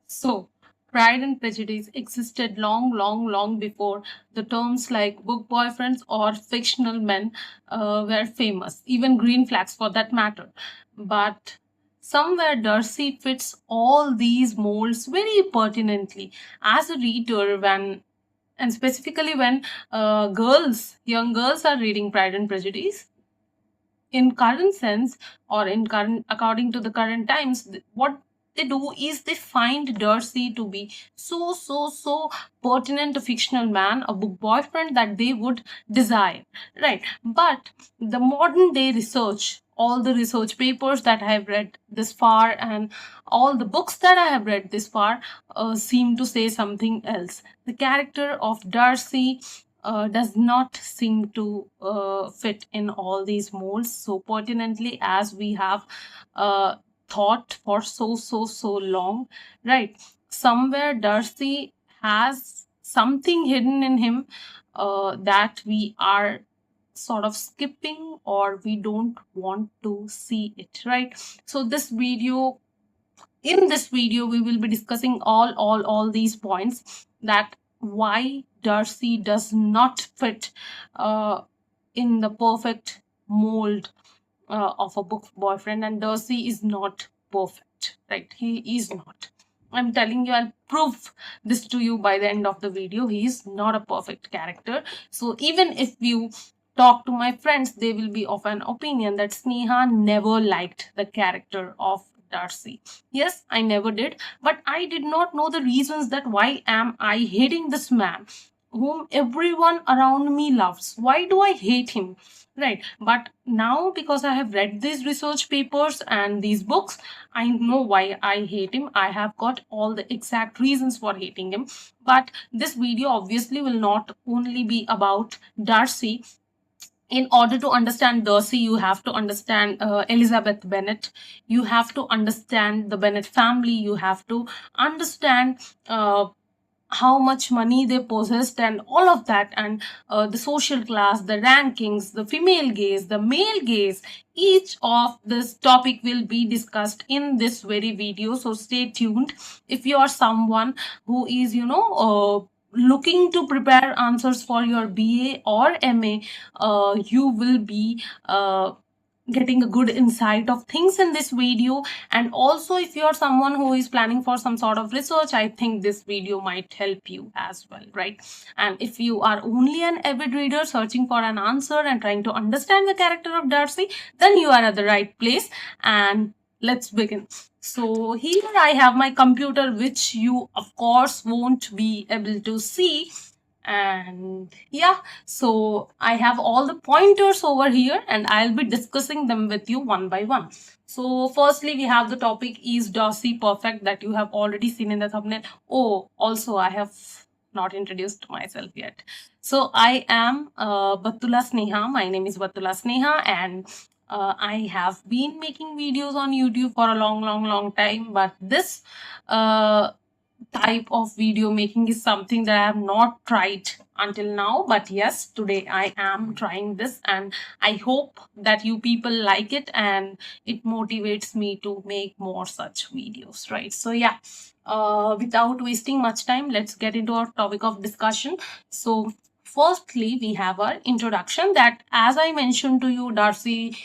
So, Pride and Prejudice existed long, long, long before the terms like book boyfriends or fictional men were famous, even green flags for that matter. But somewhere Darcy fits all these molds very pertinently. As a reader, when and specifically when young girls are reading Pride and Prejudice, in current sense or in current according to the current times, what they do is they find Darcy to be so pertinent a fictional man, a book boyfriend that they would desire, right? But the modern day research, all the research papers that I have read this far and all the books that I have read this far seem to say something else. The character of Darcy does not seem to fit in all these molds so pertinently as we have thought for so long, right? Somewhere Darcy has something hidden in him that we are sort of skipping or we don't want to see it, right? So in this video we will be discussing all these points, that why Darcy does not fit uh, in the perfect mold of a book boyfriend, and Darcy is not perfect, right? He is not. I'm telling you, I'll prove this to you by the end of the video. He is not a perfect character. So even if you talk to my friends, they will be of an opinion that Sneha never liked the character of Darcy. Yes, I never did, but I did not know the reasons that why am I hating this man whom everyone around me loves. Why do I hate him? Right. But now, because I have read these research papers and these books, I know why I hate him. I have got all the exact reasons for hating him. But this video obviously will not only be about Darcy. In order to understand Darcy, you have to understand Elizabeth Bennet. You have to understand the Bennet family. You have to understand how much money they possessed and all of that, and the social class, the rankings, the female gaze, the male gaze. Each of this topic will be discussed in this very video, so stay tuned. If you are someone who is looking to prepare answers for your BA or MA, you will be getting a good insight of things in this video. And also, if you're someone who is planning for some sort of research, I think this video might help you as well, right? And if you are only an avid reader searching for an answer and trying to understand the character of Darcy, then you are at the right place. And let's begin. So here I have my computer, which you of course won't be able to see. And yeah, so I have all the pointers over here and I'll be discussing them with you one by one. So firstly, we have the topic, is Darcy perfect, that you have already seen in the thumbnail. Oh, also I have not introduced myself yet. So I am Battula Sneha. My name is Battula Sneha, and I have been making videos on YouTube for a long time, but this type of video making is something that I have not tried until now. But yes, today I am trying this, and I hope that you people like it and it motivates me to make more such videos, right? So yeah, without wasting much time, let's get into our topic of discussion. So firstly, we have our introduction, that as I mentioned to you, Darcy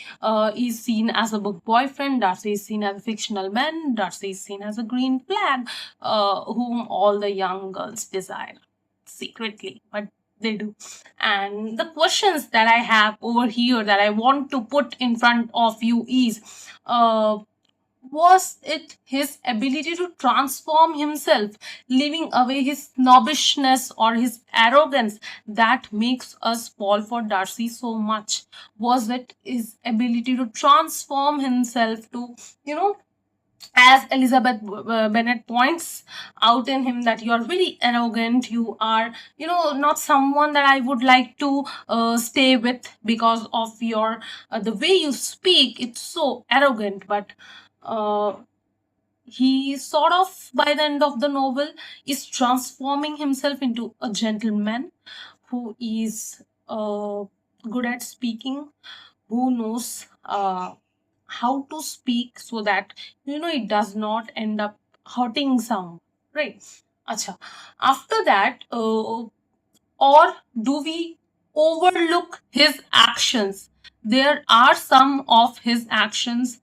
is seen as a book boyfriend, Darcy is seen as a fictional man, Darcy is seen as a green flag whom all the young girls desire secretly, but they do. And the questions that I have over here that I want to put in front of you is, was it his ability to transform himself, leaving away his snobbishness or his arrogance, that makes us fall for Darcy so much? Was it his ability to transform himself to, as Elizabeth Bennet points out in him, that you are very arrogant, you are, not someone that I would like to stay with because of your the way you speak, it's so arrogant. But uh, he sort of, by the end of the novel, is transforming himself into a gentleman who is good at speaking, who knows how to speak so that it does not end up hurting someone, right? Acha. After that, or do we overlook his actions? There are some of his actions,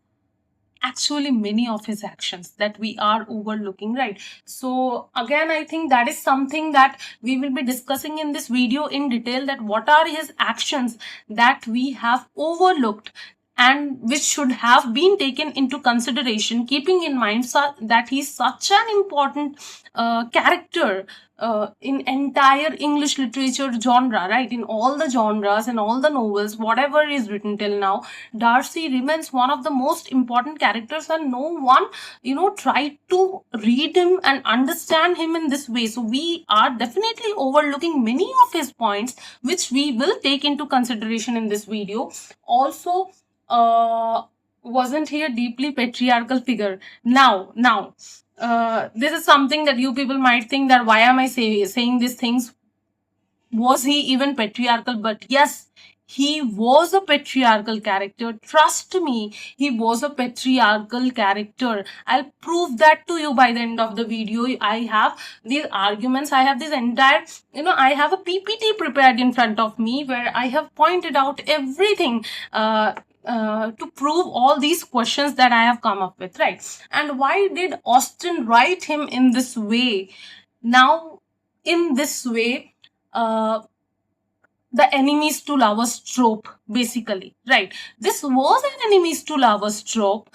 actually many of his actions, that we are overlooking, right? So again, I think that is something that we will be discussing in this video in detail, that what are his actions that we have overlooked and which should have been taken into consideration, keeping in mind that he's such an important character in entire English literature genre, right? In all the genres and all the novels, whatever is written till now, Darcy remains one of the most important characters, and no one, tried to read him and understand him in this way. So we are definitely overlooking many of his points, which we will take into consideration in this video. Also, wasn't he a deeply patriarchal figure? Now, this is something that you people might think that why am I saying these things? Was he even patriarchal? But yes, he was a patriarchal character. Trust me, he was a patriarchal character. I'll prove that to you by the end of the video. I have these arguments, I have this entire, I have a PPT prepared in front of me where I have pointed out everything to prove all these questions that I have come up with, right? And why did Austen write him in this way? Now, in this way, the enemies to lovers trope, basically, right? This was an enemies to lovers trope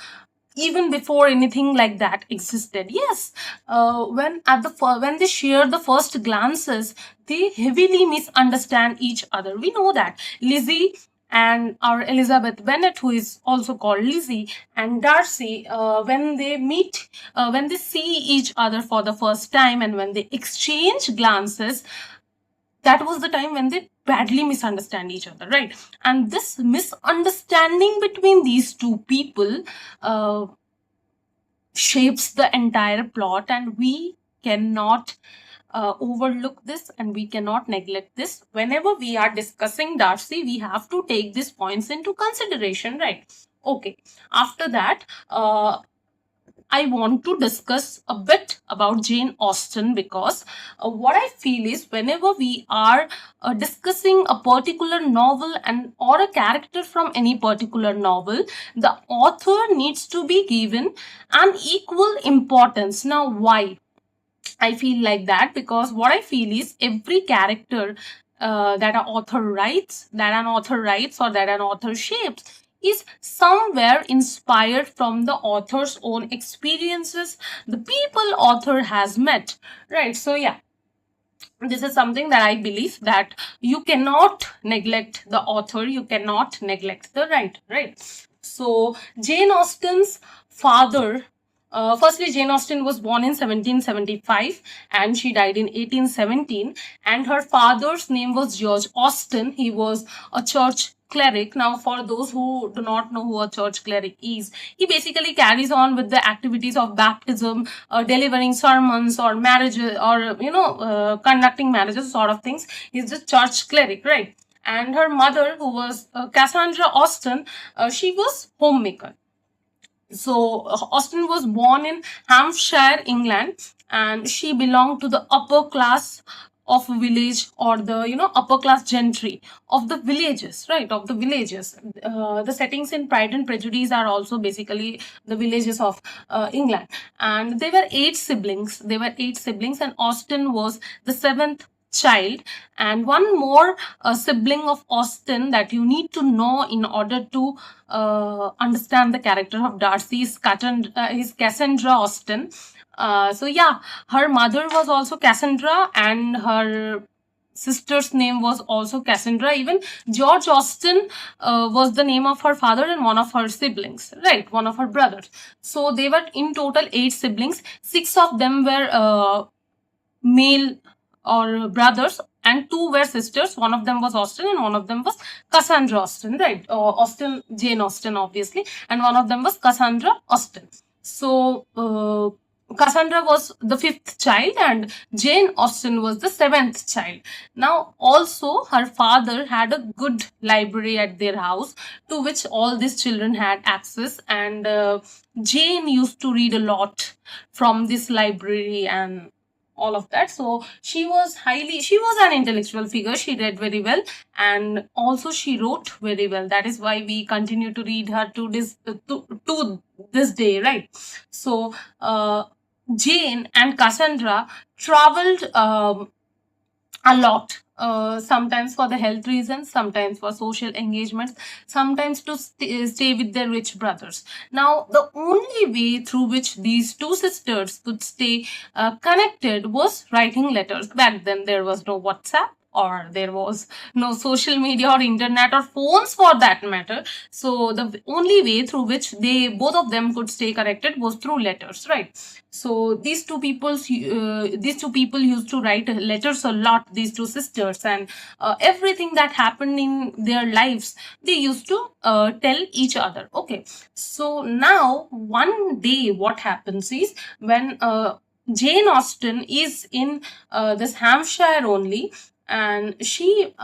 even before anything like that existed. Yes, when they share the first glances, they heavily misunderstand each other. We know that Lizzie and our Elizabeth Bennet, who is also called Lizzie, and Darcy, when they meet, when they see each other for the first time, and when they exchange glances, that was the time when they badly misunderstand each other, right? And this misunderstanding between these two people shapes the entire plot, and we cannot overlook this, and we cannot neglect this. Whenever we are discussing Darcy, we have to take these points into consideration, right? Okay, after that, I want to discuss a bit about Jane Austen, because what I feel is whenever we are discussing a particular novel and or a character from any particular novel, the author needs to be given an equal importance. Now, why I feel like that? Because what I feel is every character that an author writes, or that an author shapes, is somewhere inspired from the author's own experiences, the people author has met, right? So yeah, this is something that I believe, that you cannot neglect the author, you cannot neglect the writer, right? So Jane Austen's father, firstly, Jane Austen was born in 1775 and she died in 1817. And her father's name was George Austen. He was a church cleric. Now, for those who do not know who a church cleric is, he basically carries on with the activities of baptism, delivering sermons, or marriages, or conducting marriages, sort of things. He's the church cleric, right? And her mother, who was Cassandra Austen, she was homemaker. So Austen was born in Hampshire, England, and she belonged to the upper class of a village, or the upper class gentry of the villages, right? Of the villages. The settings in Pride and Prejudice are also basically the villages of England. And there were 8 siblings. And Austen was the 7th child. And one more sibling of Austen that you need to know in order to understand the character of Darcy is Cassandra Austen. So yeah, her mother was also Cassandra, and her sister's name was also Cassandra. Even George Austen was the name of her father and one of her siblings, right? One of her brothers. So they were in total 8 siblings. 6 of them were male or brothers, and 2 were sisters. One of them was Austen and one of them was Cassandra Austen, right? Jane Austen, obviously, and one of them was Cassandra Austen. So Cassandra was the fifth child and Jane Austen was the seventh child. Now, also, her father had a good library at their house to which all these children had access, and Jane used to read a lot from this library and all of that. So she was an intellectual figure. She read very well and also she wrote very well. That is why we continue to read her to this day, right? So Jane and Cassandra traveled a lot. Sometimes for the health reasons, sometimes for social engagements, sometimes to stay with their rich brothers. Now, the only way through which these two sisters could stay connected was writing letters. Back then, there was no WhatsApp or there was no social media or internet or phones for that matter. So the only way through which they both of them could stay connected was through letters, right? So these two people used to write letters a lot, these two sisters, and everything that happened in their lives they used to tell each other. Okay, so now one day what happens is when Jane Austen is in this Hampshire only, and she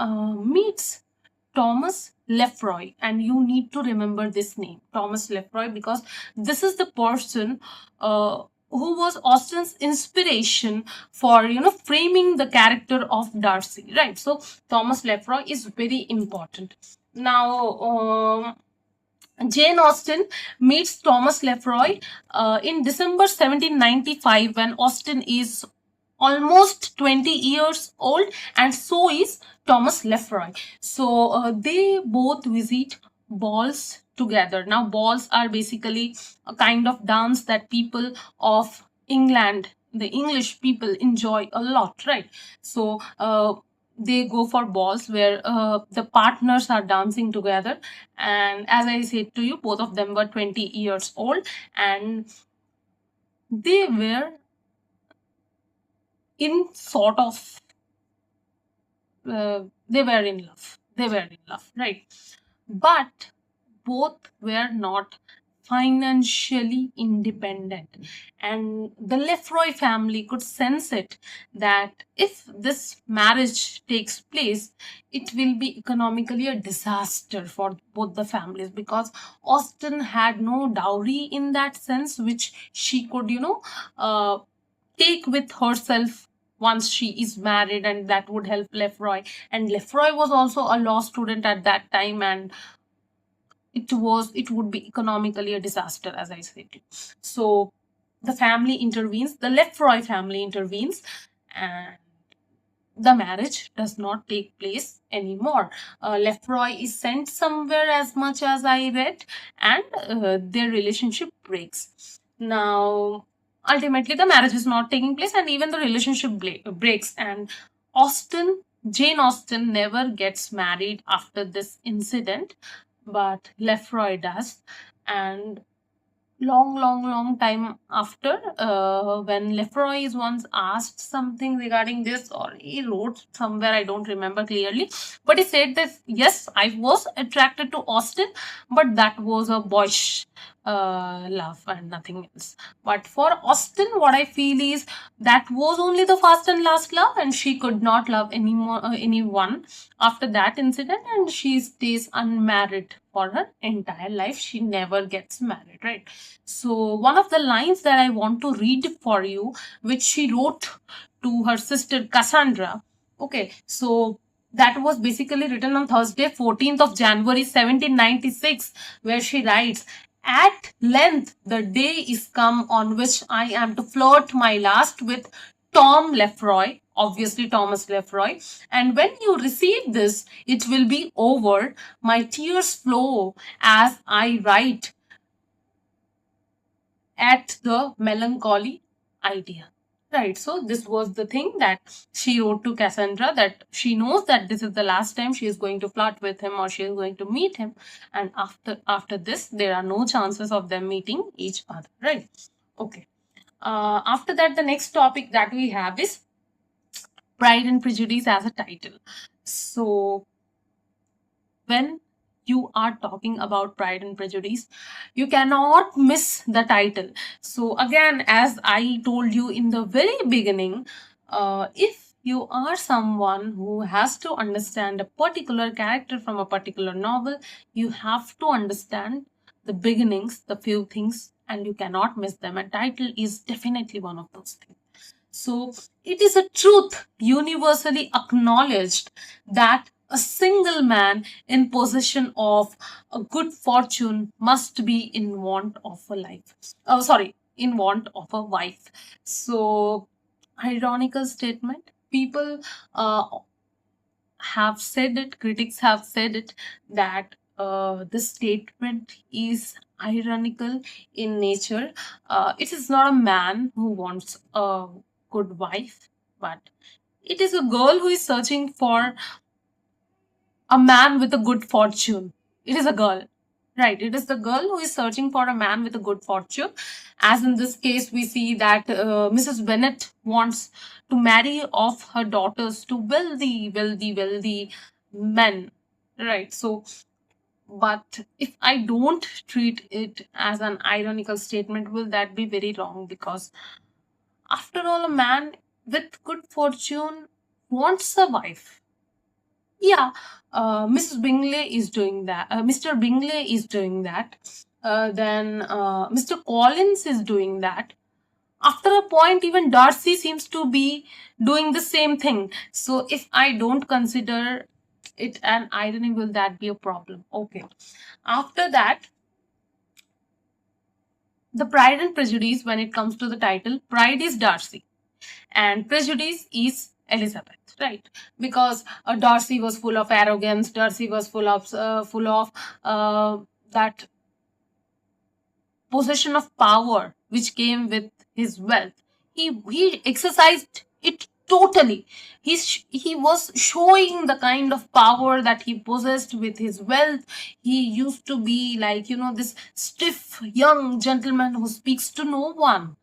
meets Thomas Lefroy, and you need to remember this name, Thomas Lefroy, because this is the person who was Austen's inspiration for framing the character of Darcy, right? So Thomas Lefroy is very important. Now, Jane Austen meets Thomas Lefroy in December 1795 when Austen is almost 20 years old, and so is Thomas Lefroy. So they both visit balls together. Now, balls are basically a kind of dance that people of England, the English people, enjoy a lot, right? So they go for balls where the partners are dancing together, and as I said to you, both of them were 20 years old and they were in sort of they were in love. They were in love, right? But both were not financially independent. And the Lefroy family could sense it that if this marriage takes place, it will be economically a disaster for both the families because Austen had no dowry in that sense, which she could, take with herself once she is married, and that would help Lefroy. And Lefroy was also a law student at that time, and it would be economically a disaster, as I said. So the family intervenes, the Lefroy family intervenes, and the marriage does not take place anymore. Lefroy is sent somewhere, as much as I read, and their relationship breaks. Now, ultimately, the marriage is not taking place, and even the relationship breaks. And Jane Austen, never gets married after this incident, but Lefroy does. And long time after, when Lefroy is once asked something regarding this, or he wrote somewhere, I don't remember clearly, but he said that yes, I was attracted to Austen, but that was a boyish love and nothing else. But for Austen, what I feel is that was only the first and last love, and she could not love anyone after that incident, and she stays unmarried for her entire life. She never gets married, right? So one of the lines that I want to read for you, which she wrote to her sister Cassandra. Okay, so that was basically written on Thursday, 14th of January, 1796, where she writes, "At length the day is come on which I am to flirt my last with Tom Lefroy, obviously Thomas Lefroy, and when you receive this, it will be over. My tears flow as I write at the melancholy idea." Right. So this was the thing that she wrote to Cassandra, that she knows that this is the last time she is going to flirt with him or she is going to meet him. And after this, there are no chances of them meeting each other. Right. Okay. After that, the next topic that we have is Pride and Prejudice as a title. So when you are talking about Pride and Prejudice, you cannot miss the title. So, again, as I told you in the very beginning, if you are someone who has to understand a particular character from a particular novel, you have to understand the beginnings, the few things, and you cannot miss them. And title is definitely one of those things. So it is a truth universally acknowledged that a single man in possession of a good fortune must be in want of a life. Oh, sorry, in want of a wife. So, ironical statement. People uh, have said it, critics have said it, that this statement is ironical in nature. It is not a man who wants a good wife, but it is a girl who is searching for a man with a good fortune. It is a girl. Right, it is the girl who is searching for a man with a good fortune. As in this case, we see that Mrs. Bennet wants to marry off her daughters to wealthy men. Right, so, but if I don't treat it as an ironical statement, will that be very wrong? Because after all, a man with good fortune wants a wife. Yeah, Mrs. Bingley is doing that. Mr. Bingley is doing that. Then Mr. Collins is doing that. After a point, even Darcy seems to be doing the same thing. So if I don't consider it an irony, will that be a problem? Okay. After that, the Pride and Prejudice, when it comes to the title, Pride is Darcy and Prejudice is Elizabeth, right? Because Darcy was full of arrogance. Darcy was full of that possession of power which came with his wealth. He exercised it totally. He was showing the kind of power that he possessed with his wealth. He used to be like, this stiff young gentleman who speaks to no one,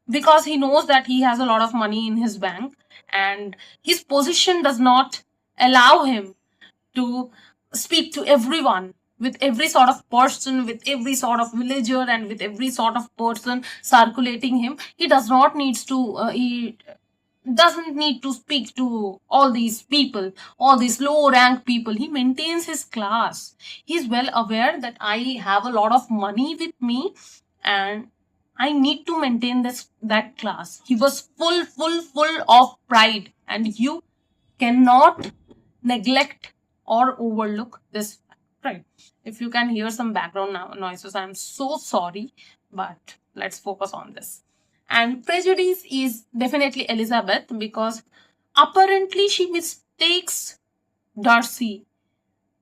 because he knows that he has a lot of money in his bank and his position does not allow him to speak to everyone, with every sort of person, with every sort of villager, and with every sort of person circulating him. He does not needs to he doesn't need to speak to all these people, all these low rank people. He maintains his class. He's well aware that I have a lot of money with me and I need to maintain that class. He was full of pride, and you cannot neglect or overlook this fact, right? If you can hear some background noises, I'm so sorry, but let's focus on this. And Prejudice is definitely Elizabeth, because apparently she mistakes Darcy.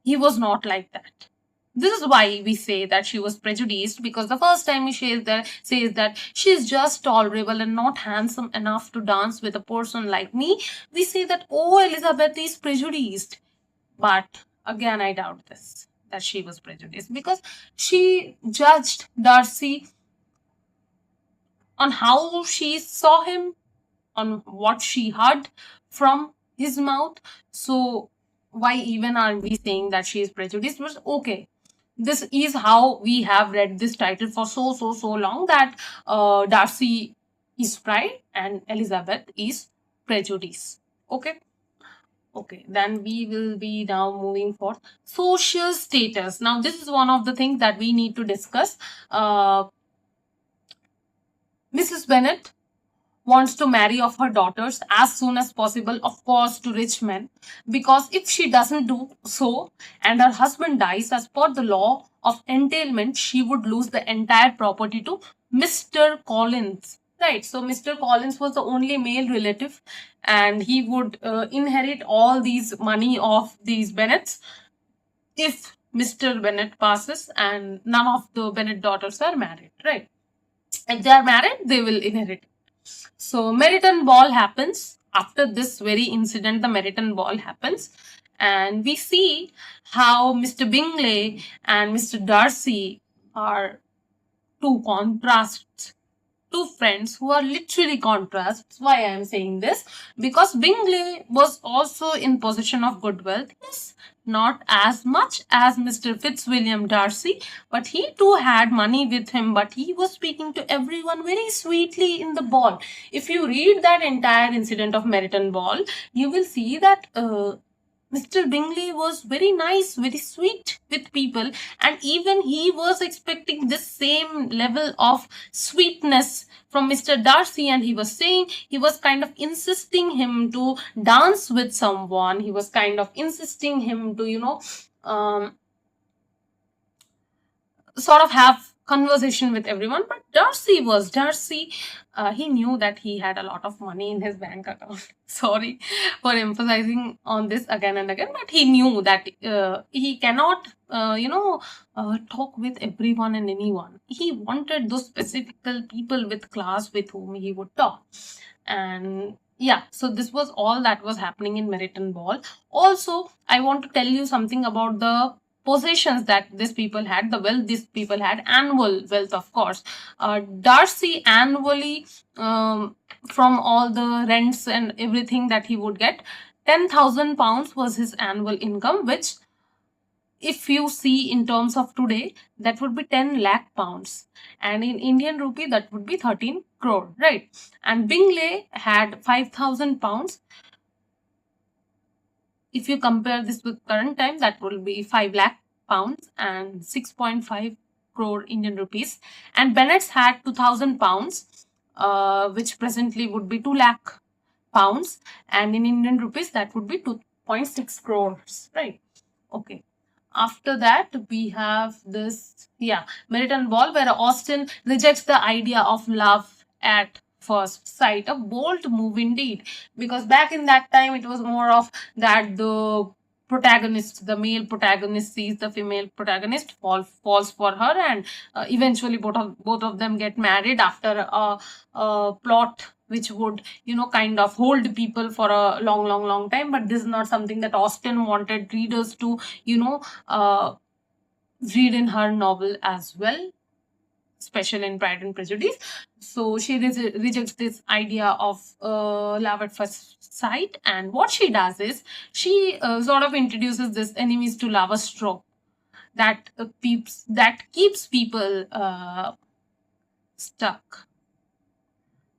He was not like that. This is why we say that she was prejudiced, because the first time he says that she is just tolerable and not handsome enough to dance with a person like me, we say that, oh, Elizabeth is prejudiced. But again, I doubt this, that she was prejudiced, because she judged Darcy on how she saw him, on what she heard from his mouth. So why even are we saying that she is prejudiced? But okay, this is how we have read this title for so long, that Darcy is pride and Elizabeth is prejudice. Okay. Okay, then we will be now moving for social status. Now, this is one of the things that we need to discuss. Mrs. Bennet wants to marry off her daughters as soon as possible, of course, to rich men, because if she doesn't do so and her husband dies, as per the law of entailment, she would lose the entire property to Mr. Collins. Right, so Mr. Collins was the only male relative and he would inherit all these money of these Bennets if Mr. Bennet passes and none of the Bennet daughters are married, right? If they are married, they will inherit. So Meryton Ball happens. After this very incident, the Meryton Ball happens. And we see how Mr. Bingley and Mr. Darcy are two contrasts two friends who are literally contrasts. Why I am saying this? Because Bingley was also in possession of good wealth. Yes, not as much as Mr. Fitzwilliam Darcy, but he too had money with him, but he was speaking to everyone very sweetly in the ball. If you read that entire incident of Meryton Ball, you will see that Mr. Bingley was very nice, very sweet with people, and even he was expecting this same level of sweetness from Mr. Darcy, and he was saying, he was kind of insisting him to dance with someone, he was kind of insisting him to, sort of have conversation with everyone. But Darcy, he knew that he had a lot of money in his bank account. Sorry for emphasizing on this again and again, but he knew that he cannot talk with everyone and anyone. He wanted those specific people with class with whom he would talk. And yeah, so this was all that was happening in Meryton Ball. Also, I want to tell you something about the possessions that these people had, the wealth these people had, annual wealth, of course. Darcy annually, from all the rents and everything that he would get, £10,000 was his annual income, which, if you see in terms of today, that would be 10 lakh pounds, and in Indian rupee that would be 13 crore, right? And Bingley had £5,000. If you compare this with current time, that will be 5 lakh pounds and 6.5 crore Indian rupees. And Bennett's had £2,000, which presently would be 2 lakh pounds, and in Indian rupees that would be 2.6 crores, right? Okay. After that, we have this, Meryton Ball, where Austen rejects the idea of love at first sight. A bold move indeed, because back in that time, it was more of that the protagonist, the male protagonist, sees the female protagonist, falls for her, and eventually both of them get married after a plot which would, kind of hold people for a long time. But this is not something that Austen wanted readers to, read in her novel as well, especially in Pride and Prejudice. So she rejects this idea of love at first sight, and what she does is she sort of introduces this enemies to lovers trope that keeps people stuck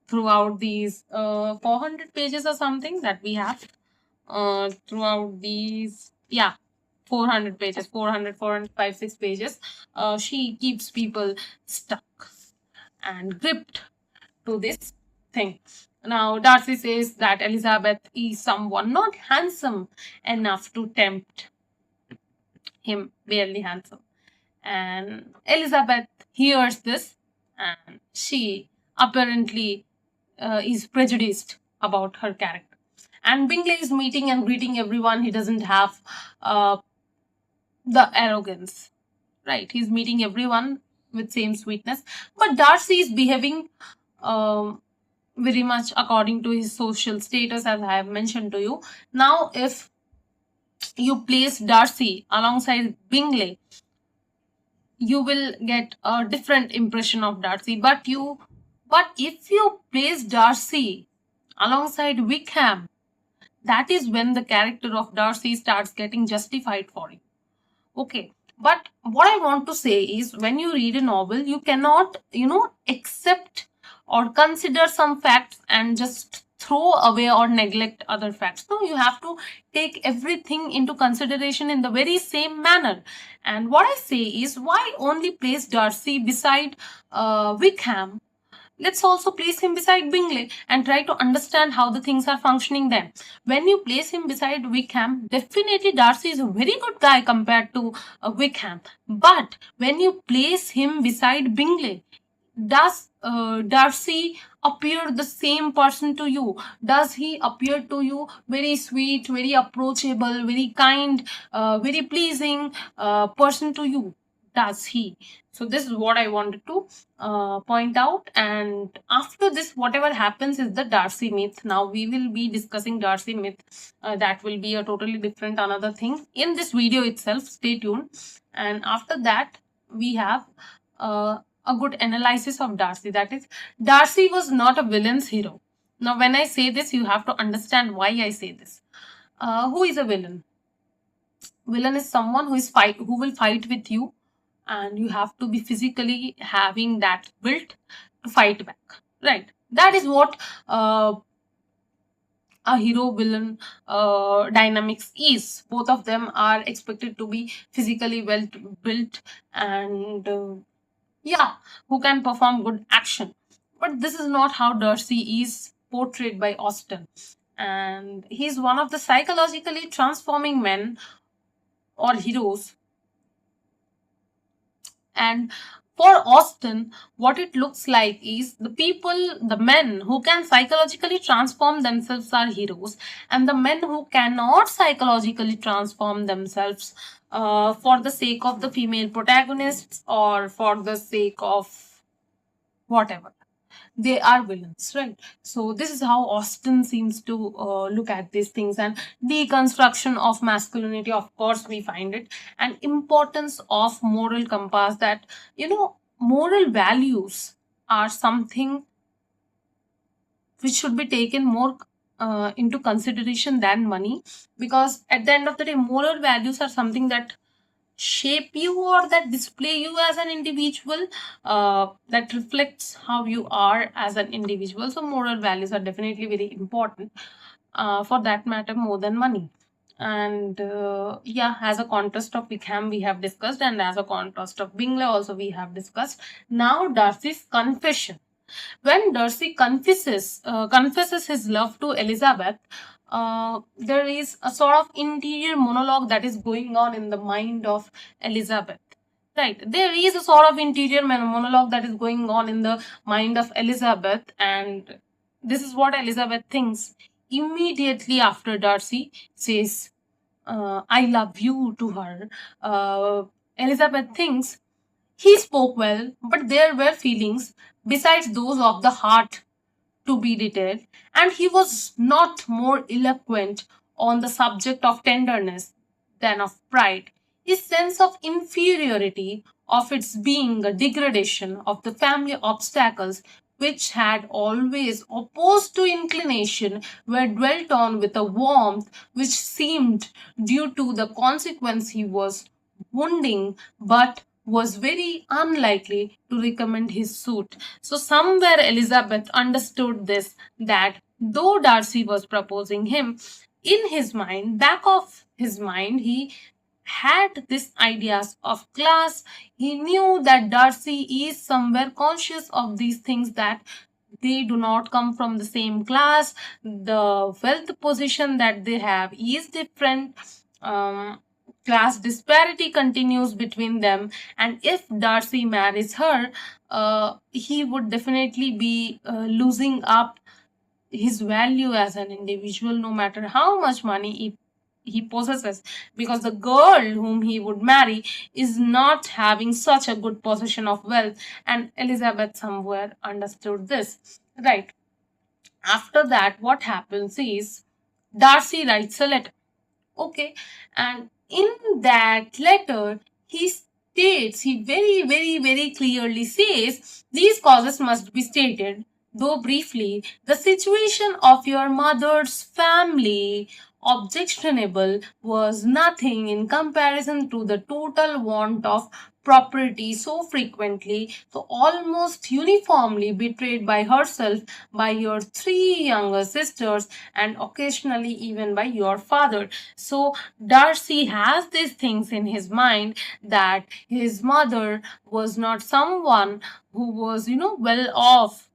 throughout these 400 pages or something that we have throughout these 400 pages, 400, 405, 6 pages. She keeps people stuck and gripped to this thing. Now, Darcy says that Elizabeth is someone not handsome enough to tempt him, barely handsome. And Elizabeth hears this, and she apparently is prejudiced about her character. And Bingley is meeting and greeting everyone. He doesn't have the arrogance, right? He's meeting everyone with same sweetness. But Darcy is behaving very much according to his social status, as I have mentioned to you. Now, if you place Darcy alongside Bingley, you will get a different impression of Darcy. But if you place Darcy alongside Wickham, that is when the character of Darcy starts getting justified for you. Okay. But what I want to say is, when you read a novel, you cannot, accept or consider some facts and just throw away or neglect other facts. No, you have to take everything into consideration in the very same manner. And what I say is, why only place Darcy beside Wickham? Let's also place him beside Bingley and try to understand how the things are functioning then. When you place him beside Wickham, definitely Darcy is a very good guy compared to Wickham. But when you place him beside Bingley, does Darcy appear the same person to you? Does he appear to you very sweet, very approachable, very kind, very pleasing person to you? Does he? So this is what I wanted to point out. And after this, whatever happens is the Darcy myth. Now we will be discussing Darcy myth. That will be a totally different another thing in this video itself. Stay tuned. And after that, we have a good analysis of Darcy. That is, Darcy was not a villain's hero. Now, when I say this, you have to understand why I say this. Who is a villain? Villain is someone who will fight with you, and you have to be physically having that built to fight back. Right. That is what a hero villain dynamics is. Both of them are expected to be physically well built and yeah, who can perform good action. But this is not how Darcy is portrayed by Austen. And he's one of the psychologically transforming men or heroes. And for Austen, what it looks like is the men who can psychologically transform themselves are heroes, and the men who cannot psychologically transform themselves for the sake of the female protagonists or for the sake of whatever, they are villains, right? So this is how Austen seems to look at these things. And deconstruction of masculinity, of course, we find it, and importance of moral compass, that moral values are something which should be taken more into consideration than money, because at the end of the day, moral values are something that shape you or that display you as an individual, that reflects how you are as an individual. So moral values are definitely very important, for that matter, more than money. And yeah, as a contrast of Wickham we have discussed, and as a contrast of Bingley also we have discussed. Now Darcy's confession. When Darcy confesses his love to Elizabeth, there is a sort of interior monologue that is going on in the mind of Elizabeth. Right, there is a sort of interior monologue that is going on in the mind of Elizabeth, and this is what Elizabeth thinks immediately after Darcy says, "I love you" to her. Elizabeth thinks he spoke well, but there were feelings besides those of the heart to be detailed, and he was not more eloquent on the subject of tenderness than of pride. His sense of inferiority, of its being a degradation of the family obstacles which had always opposed to inclination, were dwelt on with a warmth which seemed due to the consequence he was wounding, but was very unlikely to recommend his suit. So, somewhere Elizabeth understood this, that though Darcy was proposing him, in his mind, back of his mind, he had these ideas of class. He knew that Darcy is somewhere conscious of these things, that they do not come from the same class. The wealth position that they have is different. Class disparity continues between them, and if Darcy marries her, he would definitely be losing up his value as an individual, no matter how much money he possesses, because the girl whom he would marry is not having such a good possession of wealth, and Elizabeth somewhere understood this, right? After that, what happens is Darcy writes a letter. Okay, and in that letter, he very, very, very clearly says these causes must be stated, though briefly. The situation of your mother's family, objectionable, was nothing in comparison to the total want of property so frequently, so almost uniformly betrayed by herself, by your three younger sisters, and occasionally even by your father. So Darcy has these things in his mind, that his mother was not someone who was, well off,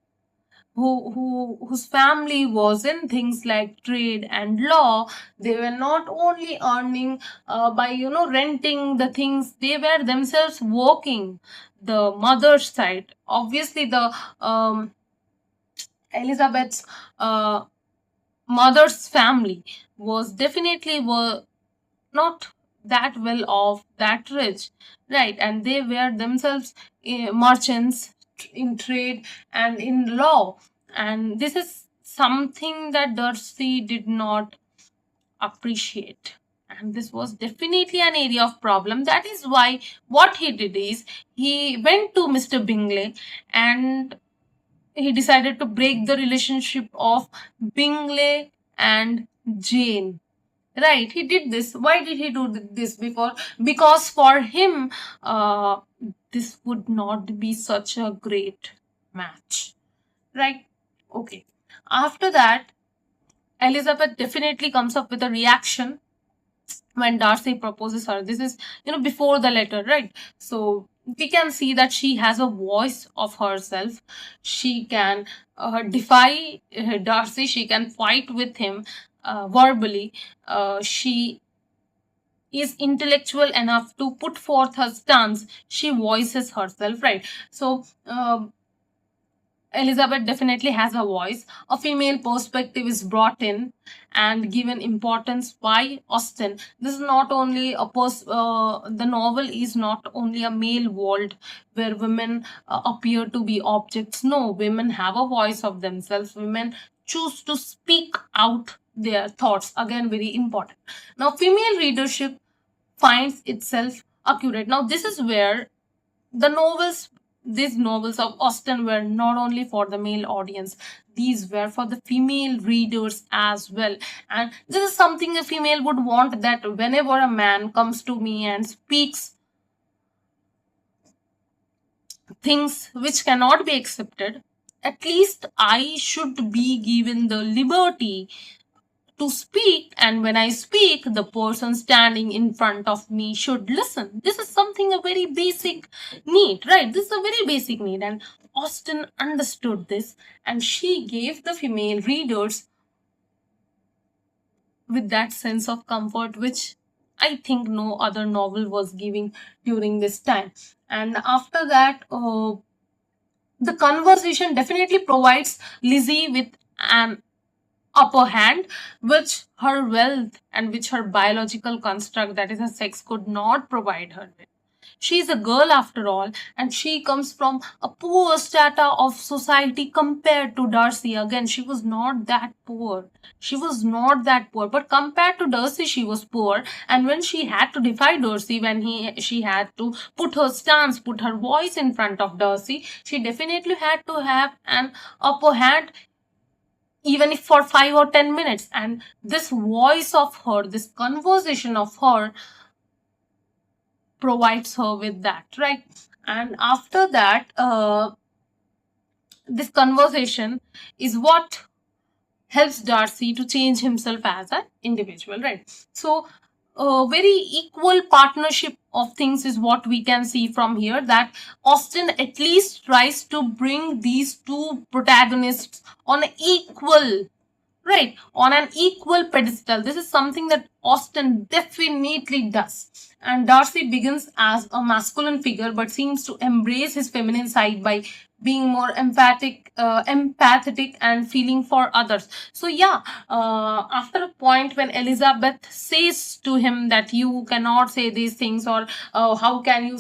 whose family was in things like trade and law. They were not only earning by renting the things, they were themselves working. The mother's side, obviously the Elizabeth's mother's family was definitely were not that well off, that rich, right? And they were themselves merchants in trade and in law. And this is something that Darcy did not appreciate. and this was definitely an area of problem. That is why what he did is he went to Mr. Bingley and he decided to break the relationship of Bingley and Jane. Right, he did this. Why did he do this before? Because for him, this would not be such a great match. Right? Okay. After that, Elizabeth definitely comes up with a reaction when Darcy proposes her. This is, before the letter, right? So we can see that she has a voice of herself. She can defy Darcy. She can fight with him verbally. She is intellectual enough to put forth her stance. She voices herself, right? So Elizabeth definitely has a voice. A female perspective is brought in and given importance by Austen. This is not only the novel is not only a male world where women appear to be objects. No, women have a voice of themselves. Women choose to speak out their thoughts. Again, very important. Now, female readership finds itself accurate. Now, this is where the novels these novels of Austen were not only for the male audience, these were for the female readers as well. And this is something a female would want, that whenever a man comes to me and speaks things which cannot be accepted, at least I should be given the liberty to speak, and when I speak, the person standing in front of me should listen. This is something a very basic need, right? This is a very basic need, and Austen understood this, and she gave the female readers with that sense of comfort which I think no other novel was giving during this time. And after that, the conversation definitely provides Lizzie with an upper hand, which her wealth and which her biological construct, that is her sex, could not provide her with. She is a girl after all, and she comes from a poor strata of society compared to Darcy. Again, she was not that poor. She was not that poor, but compared to Darcy, she was poor. And when she had to defy Darcy, when she had to put her stance, put her voice in front of Darcy, she definitely had to have an upper hand, even if for 5 or 10 minutes. And this voice of her, this conversation of her, provides her with that, right? And after that, this conversation is what helps Darcy to change himself as an individual, right? So a very equal partnership of things is what we can see from here, that Austen at least tries to bring these two protagonists on an equal, right, on an equal pedestal. This is something that Austen definitely does. And Darcy begins as a masculine figure but seems to embrace his feminine side by being more empathetic and feeling for others. So yeah, after a point when Elizabeth says to him that you cannot say these things, or how can you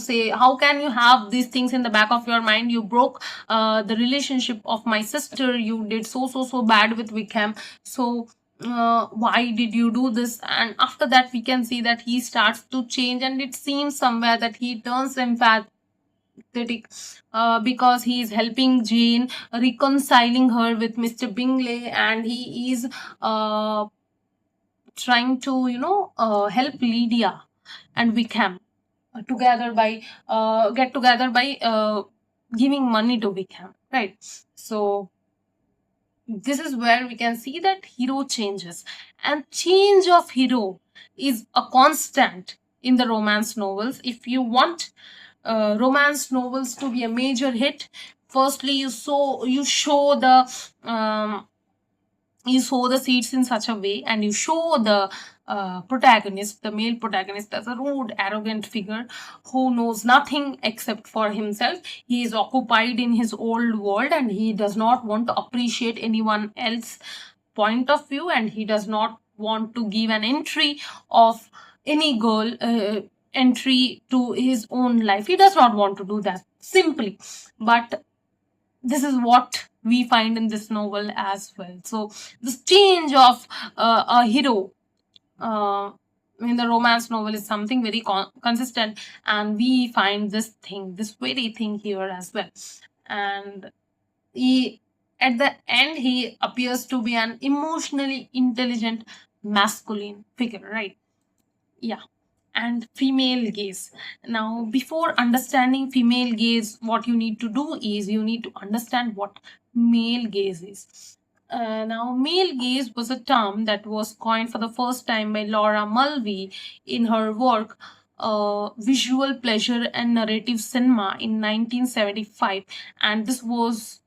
have these things in the back of your mind? You broke the relationship of my sister. You did so bad with Wickham. So why did you do this? And after that, we can see that he starts to change, and it seems somewhere that he turns empathetic, because he is helping Jane, reconciling her with Mr. Bingley, and he is trying to help Lydia and Wickham together by get together by giving money to Wickham, right? So this is where we can see that hero changes, and change of hero is a constant in the romance novels. If you want romance novels to be a major hit, firstly you show the seeds in such a way, and you show the protagonist, the male protagonist, as a rude, arrogant figure who knows nothing except for himself. He is occupied in his old world, and he does not want to appreciate anyone else's point of view, and he does not want to give an entry of any girl entry to his own life. He does not want to do that, simply. But this is what we find in this novel as well. So this change of a hero, uh, I mean, the romance novel is something very consistent, and we find this very thing here as well. And he, at the end, he appears to be an emotionally intelligent masculine figure, right? Yeah. And female gaze. Now, before understanding female gaze, what you need to do is you need to understand what male gaze is. Now, male gaze was a term that was coined for the first time by Laura Mulvey in her work Visual Pleasure and Narrative Cinema in 1975. And this was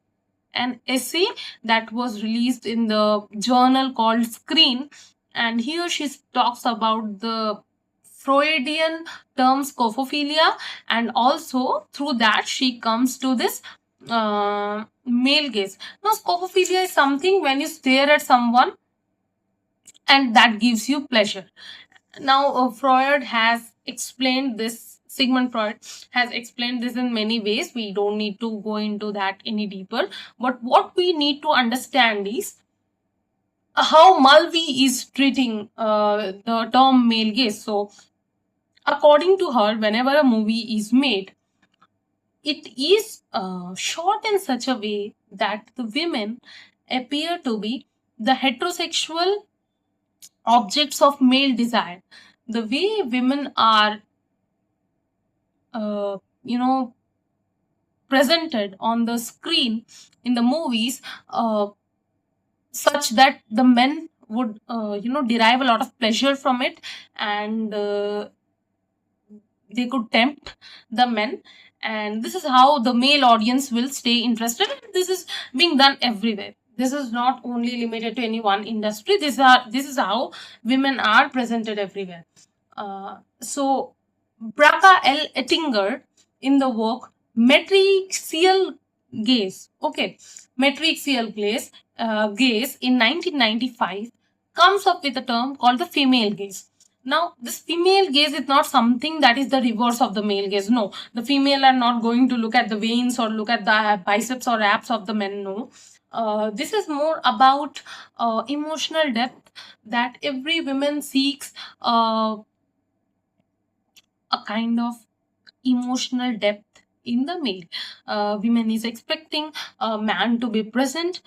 an essay that was released in the journal called Screen. And here she talks about the Freudian term scopophilia, and also through that she comes to this male gaze. Now, scopophilia is something when you stare at someone and that gives you pleasure. Now, Freud has explained this. Sigmund Freud has explained this in many ways. We don't need to go into that any deeper. But what we need to understand is how Mulvey is treating the term male gaze. So, according to her, whenever a movie is made, it is shot in such a way that the women appear to be the heterosexual objects of male desire. The way women are, you know, presented on the screen in the movies, such that the men would, derive a lot of pleasure from it, and they could tempt the men. And this is how the male audience will stay interested. This is being done everywhere. This is not only limited to any one industry. This is how women are presented everywhere. So Braca L. Ettinger, in the work Matrixial Gaze, Matrixial Gaze in 1995, comes up with a term called the female gaze. Now, this female gaze is not something that is the reverse of the male gaze. No, the female are not going to look at the veins or look at the biceps or abs of the men. No, this is more about emotional depth that every woman seeks. A kind of emotional depth in the male. Women is expecting a man to be present,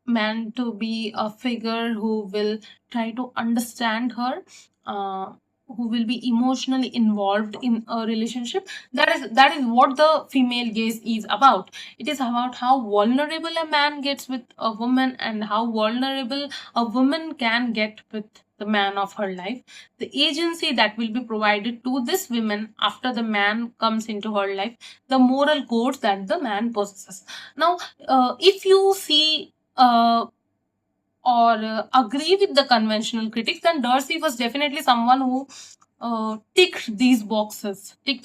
man to be a figure who will try to understand her, who will be emotionally involved in a relationship. That is what the female gaze is about. It is about how vulnerable a man gets with a woman and how vulnerable a woman can get with the man of her life, the agency that will be provided to this woman after the man comes into her life, the moral codes that the man possesses. Now, if you see or agree with the conventional critics, then Darcy was definitely someone who ticked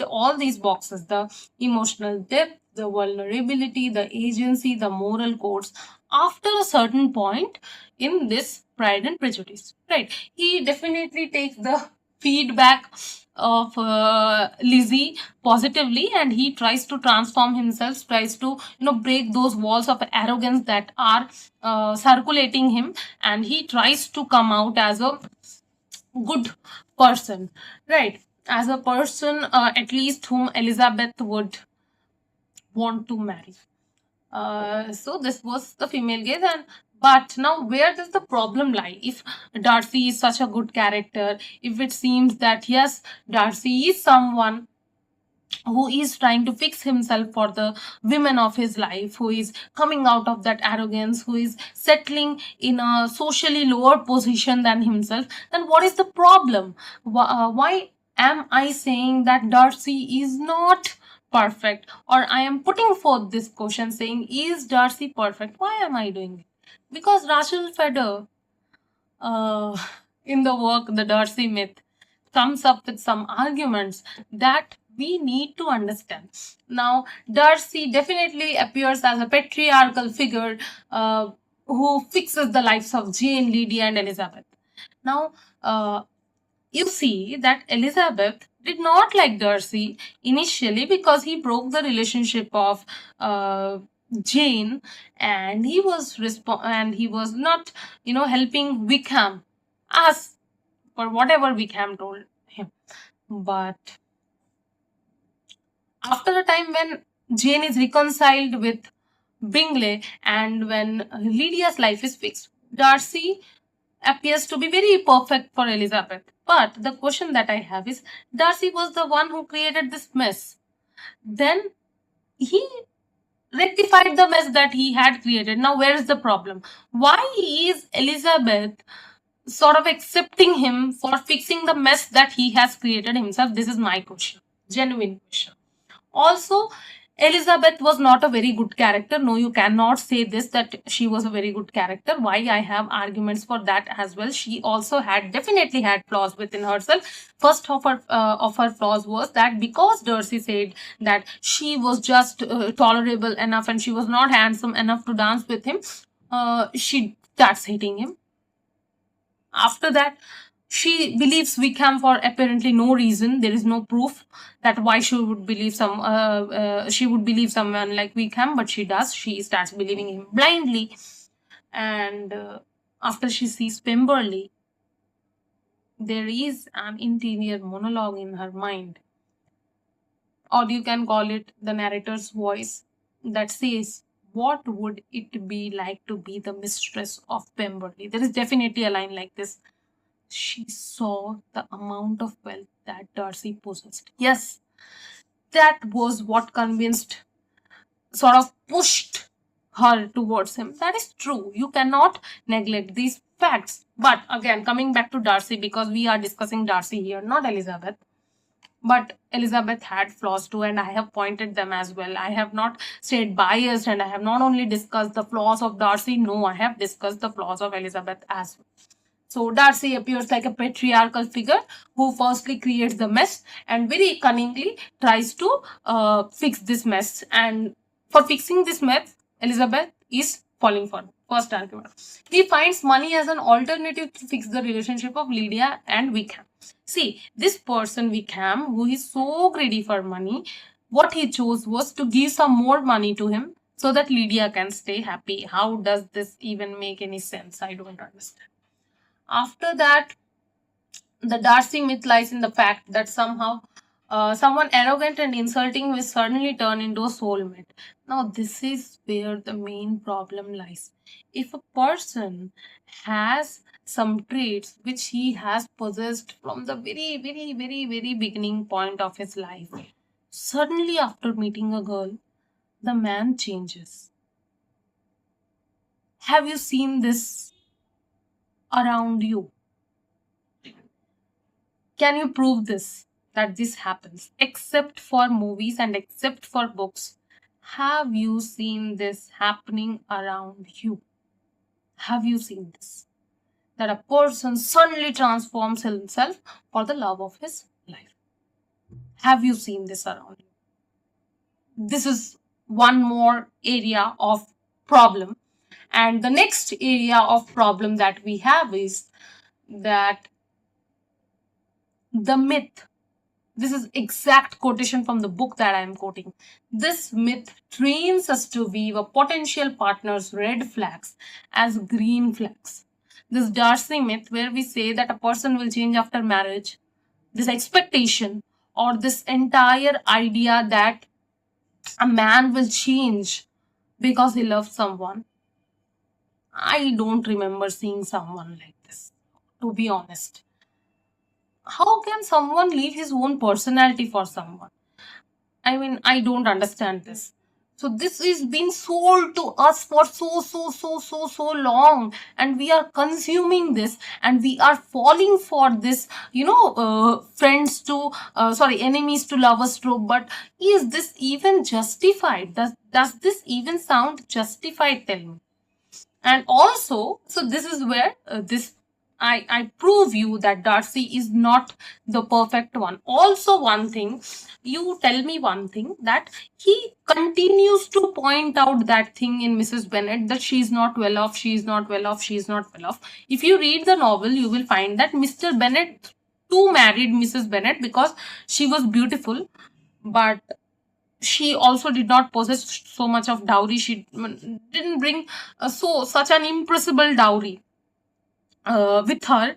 all these boxes: the emotional depth, the vulnerability, the agency, the moral codes. After a certain point in this Pride and Prejudice, right? He definitely takes the feedback of Lizzie positively, and he tries to transform himself, tries to break those walls of arrogance that are circulating him, and he tries to come out as a good person, right? As a person, at least whom Elizabeth would want to marry. So this was the female gaze, and but now where does the problem lie? If Darcy is such a good character, if it seems that yes, Darcy is someone who is trying to fix himself for the women of his life, who is coming out of that arrogance, who is settling in a socially lower position than himself, then what is the problem? Why am I saying that Darcy is not perfect? Or I am putting forth this question saying, is Darcy perfect? Why am I doing it? Because Rachel Feder, in the work The Darcy Myth, comes up with some arguments that we need to understand. Now, Darcy definitely appears as a patriarchal figure who fixes the lives of Jane, Lydia, and Elizabeth. Now, you see that Elizabeth did not like Darcy initially because he broke the relationship of Jane, and he was not, helping Wickham as for whatever Wickham told him. But after a time when Jane is reconciled with Bingley and when Lydia's life is fixed, Darcy appears to be very perfect for Elizabeth. But the question that I have is, Darcy was the one who created this mess. Then he rectified the mess that he had created. Now, where is the problem? Why is Elizabeth sort of accepting him for fixing the mess that he has created himself? This is my question. Genuine question. Also, Elizabeth was not a very good character. No, you cannot say this that she was a very good character. Why? I have arguments for that as well. She also definitely had flaws within herself. First of her flaws was that because Darcy said that she was just tolerable enough and she was not handsome enough to dance with him, she starts hating him. After that, she believes Wickham for apparently no reason. There is no proof that why she would believe someone like Wickham, but she does. She starts believing him blindly, and after she sees Pemberley, there is an interior monologue in her mind, or you can call it the narrator's voice, that says, "What would it be like to be the mistress of Pemberley?" There is definitely a line like this. She saw the amount of wealth that Darcy possessed. Yes, that was what sort of pushed her towards him. That is true. You cannot neglect these facts. But again, coming back to Darcy, because we are discussing Darcy here, not Elizabeth. But Elizabeth had flaws too, and I have pointed them as well. I have not stayed biased, and I have not only discussed the flaws of Darcy, no, I have discussed the flaws of Elizabeth as well. So Darcy appears like a patriarchal figure who firstly creates the mess and very cunningly tries to fix this mess. And for fixing this mess, Elizabeth is falling for first argument. He finds money as an alternative to fix the relationship of Lydia and Wickham. See, this person Wickham, who is so greedy for money, what he chose was to give some more money to him so that Lydia can stay happy. How does this even make any sense? I don't understand. After that, the Darcy myth lies in the fact that somehow someone arrogant and insulting will suddenly turn into a soulmate. Now, this is where the main problem lies. If a person has some traits which he has possessed from the very, very, very, very beginning point of his life, suddenly after meeting a girl, the man changes. Have you seen this around you? Can you prove this? That this happens? Except for movies and except for books. Have you seen this happening around you? Have you seen this? That a person suddenly transforms himself for the love of his life. Have you seen this around you? This is one more area of problem. And the next area of problem that we have is that the myth. This is exact quotation from the book that I am quoting. This myth trains us to view a potential partner's red flags as green flags. This Darcy myth, where we say that a person will change after marriage, this expectation or this entire idea that a man will change because he loves someone, I don't remember seeing someone like this, to be honest. How can someone leave his own personality for someone? I mean, I don't understand this. So this is being sold to us for so long, and we are consuming this, and we are falling for this, enemies to lovers trope. But is this even justified? Does this even sound justified? Tell me. And also, so this is where I prove you that Darcy is not the perfect one. Also, one thing, you tell me one thing, that he continues to point out that thing in Mrs. Bennet, that she is not well off, she is not well off, she is not well off. If you read the novel, you will find that Mr. Bennet too married Mrs. Bennet because she was beautiful, but she also did not possess so much of dowry. She didn't bring such an impressible dowry. with her,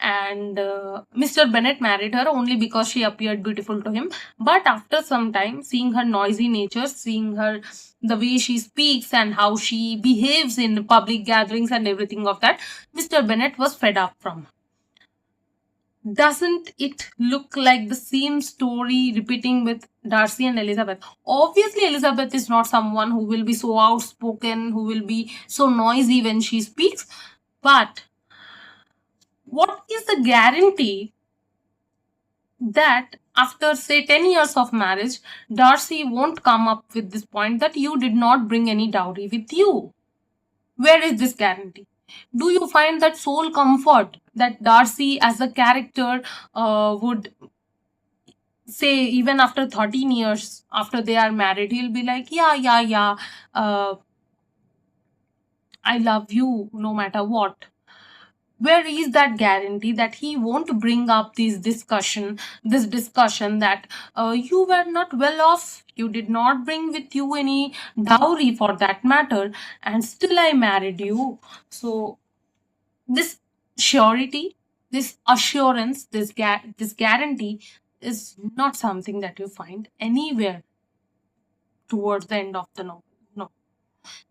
and Mr. Bennet married her only because she appeared beautiful to him. But after some time, seeing her noisy nature, seeing her the way she speaks and how she behaves in public gatherings and everything of that, Mr. Bennet was fed up from her. Doesn't it look like the same story repeating with Darcy and Elizabeth? Obviously, Elizabeth is not someone who will be so outspoken, who will be so noisy when she speaks. But what is the guarantee that after, say, 10 years of marriage, Darcy won't come up with this point that you did not bring any dowry with you? Where is this guarantee? Do you find that soul comfort that Darcy as a character would say, even after 13 years after they are married, he'll be like, yeah, I love you no matter what? Where is that guarantee that he won't bring up this discussion that you were not well off, you did not bring with you any dowry for that matter, and still I married you? So this surety, this assurance, this guarantee is not something that you find anywhere towards the end of the novel. No,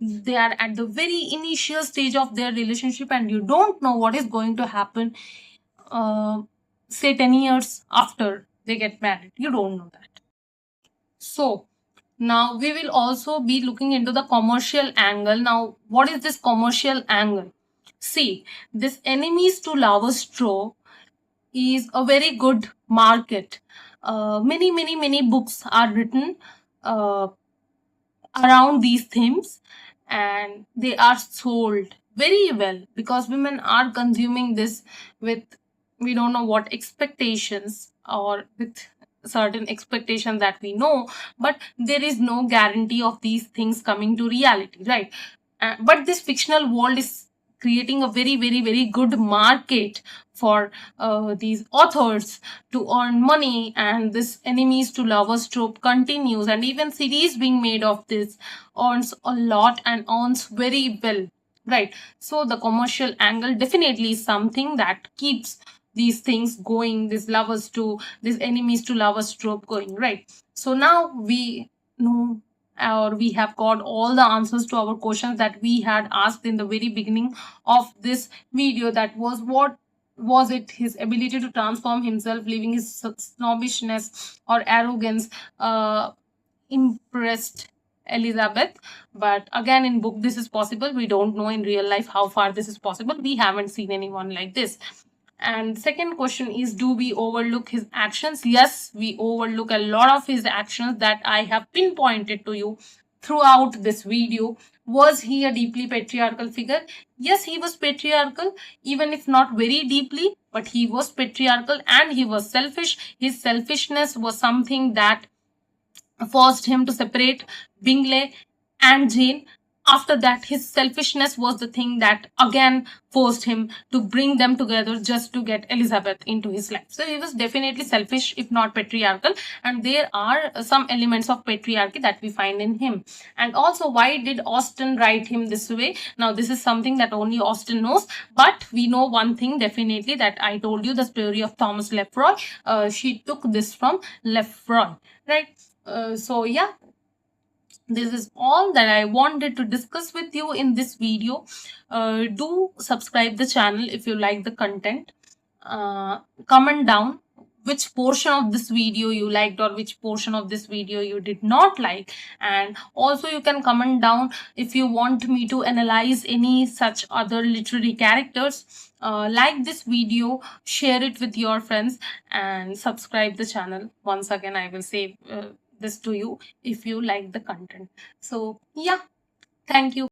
they are at the very initial stage of their relationship, and you don't know what is going to happen, uh, say 10 years after they get married. You don't know that. So now we will also be looking into the commercial angle. Now, what is this commercial angle? See, this enemies to lovers trope is a very good market. Many books are written uh, around these themes, and they are sold very well because women are consuming this with, we don't know what expectations, or with certain expectations that we know, but there is no guarantee of these things coming to reality, right? But this fictional world is creating a very good market for these authors to earn money, and this enemies to lovers trope continues, and even series being made of this earns a lot and earns very well, right? So the commercial angle definitely is something that keeps these things going, this enemies to lovers trope going, right? So now we know, or we have got all the answers to our questions that we had asked in the very beginning of this video. That was, what was it his ability to transform himself, leaving his snobbishness or arrogance impressed Elizabeth? But again, in book this is possible. We don't know in real life how far this is possible. We haven't seen anyone like this. And second question is, do we overlook his actions? Yes, we overlook a lot of his actions that I have pinpointed to you throughout this video. Was he a deeply patriarchal figure? Yes, he was patriarchal, even if not very deeply, but he was patriarchal, and he was selfish. His selfishness was something that forced him to separate Bingley and Jane. After that, his selfishness was the thing that again forced him to bring them together just to get Elizabeth into his life. So he was definitely selfish, if not patriarchal, and there are some elements of patriarchy that we find in him. And also, why did Austen write him this way? Now, this is something that only Austen knows, but we know one thing definitely, that I told you the story of Thomas Lefroy. She took this from Lefroy, right? So yeah, this is all that I wanted to discuss with you in this video. Do subscribe the channel if you like the content. Comment down which portion of this video you liked, or which portion of this video you did not like. And also you can comment down if you want me to analyze any such other literary characters. Like this video, share it with your friends, and subscribe the channel. Once again, I will say this to you if you like the content. So yeah, thank you.